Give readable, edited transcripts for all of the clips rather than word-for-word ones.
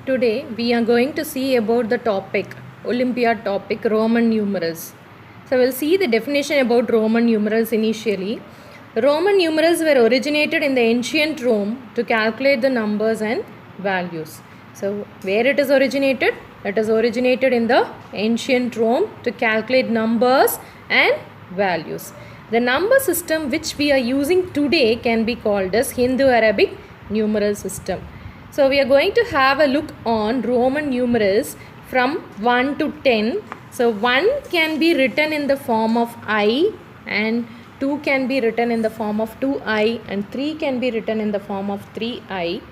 Today we are going to see about the topic, Olympiad topic, Roman numerals. So we'll see the definition about Roman numerals initially. Roman numerals were originated in the ancient Rome to calculate the numbers and values. So where it is originated? It is originated in the ancient Rome to calculate numbers and values. The number system which we are using today can be called as Hindu-Arabic numeral system. So we are going to have a look on Roman numerals from 1 to 10. So 1 can be written in the form of I, and 2 can be written in the form of 2I, and 3 can be written in the form of 3I,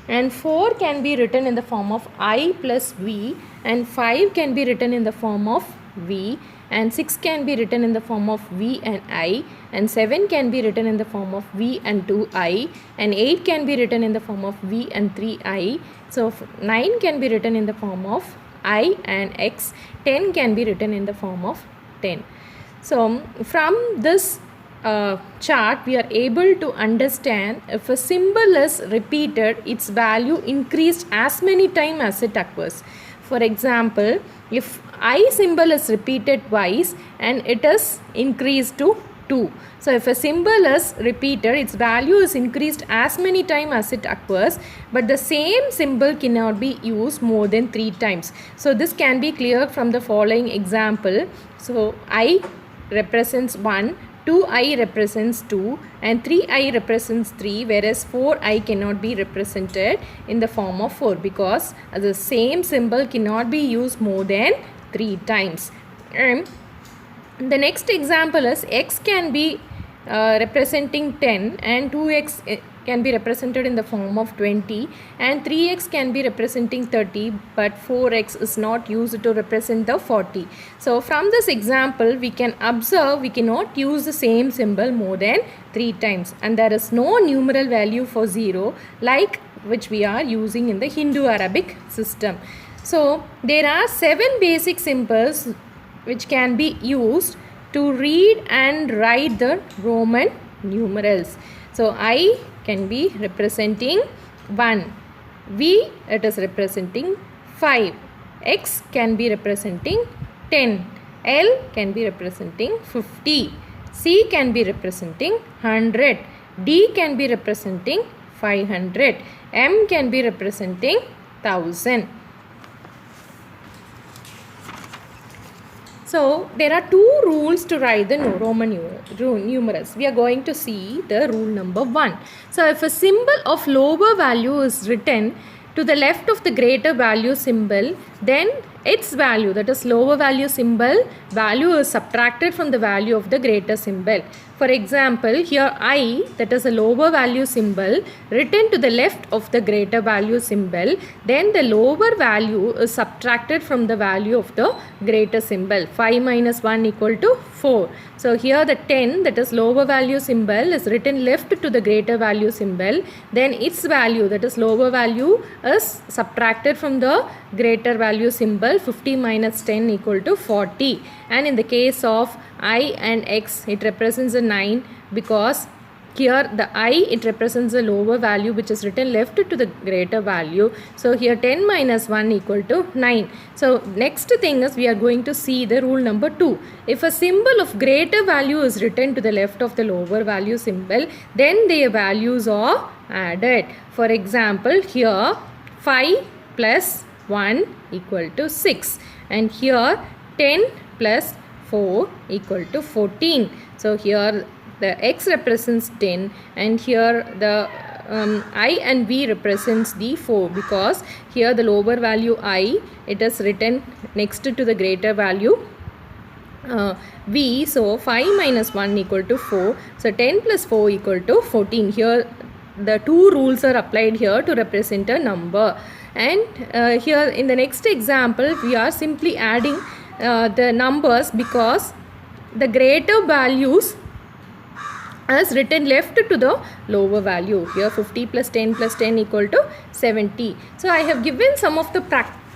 and 4 can be written in the form of I plus V, and 5 can be written in the form of V, and 6 can be written in the form of V and I, and 7 can be written in the form of V and 2I, and 8 can be written in the form of V and 3I. So 9 can be written in the form of I and X. 10 can be written in the form of 10. So from this chart we are able to understand if a symbol is repeated, its value increased as many times as it occurs. For example, if I symbol is repeated twice and it is increased to 2. So if a symbol is repeated, its value is increased as many times as it occurs, but the same symbol cannot be used more than 3 times. So this can be cleared from the following example. So I represents 1, 2I represents 2, and 3I represents 3, whereas 4I cannot be represented in the form of 4 because the same symbol cannot be used more than 3 times. The next example is X can be representing 10, and 2X can be represented in the form of 20, and 3X can be representing 30, but 4X is not used to represent the 40. So from this example we can observe we cannot use the same symbol more than 3 times, and there is no numeral value for 0 like which we are using in the Hindu-Arabic system. So there are 7 basic symbols which can be used to read and write the Roman numerals. So I can be representing 1, V it is representing 5, X can be representing 10, L can be representing 50, C can be representing 100, D can be representing 500, M can be representing 1000. So there are 2 rules to write the Roman numerals. We are going to see the rule number 1. So if a symbol of lower value is written to the left of the greater value symbol, then its value, that is lower value symbol, value is subtracted from the value of the greater symbol. For example, here I, that is a lower value symbol, written to the left of the greater value symbol, then the lower value is subtracted from the value of the greater symbol. 5 minus 1 equal to 4. So here the 10, that is lower value symbol, is written left to the greater value symbol, then its value, that is lower value, is subtracted from the greater value symbol. 50 minus 10 equal to 40, and in the case of I and X it represents a 9 because here the I, it represents a lower value which is written left to the greater value. So here 10 minus 1 equal to 9. So next thing is we are going to see the rule number 2. If a symbol of greater value is written to the left of the lower value symbol, then their values are added. For example, here 5 plus 1 equal to 6, and here 10 plus 4 equal to 14. So here the X represents 10, and here the I and V represents the 4 because here the lower value I, it is written next to the greater value V. So 5 minus 1 equal to 4. So 10 plus 4 equal to 14. Here the 2 rules are applied here to represent a number. And here in the next example we are simply adding the numbers because the greater values is written left to the lower value. Here 50 plus 10 plus 10 equal to 70. So I have given some of the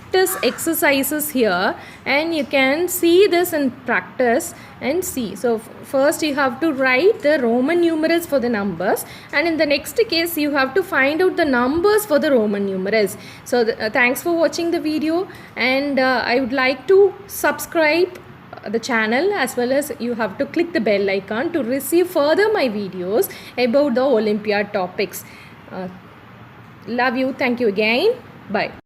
practice exercises here, and you can see this in practice and see. So first you have to write the Roman numerals for the numbers, and in the next case you have to find out the numbers for the Roman numerals. So thanks for watching the video, and I would like to subscribe the channel, as well as you have to click the bell icon to receive further my videos about the Olympiad topics. Love you. Thank you again. Bye.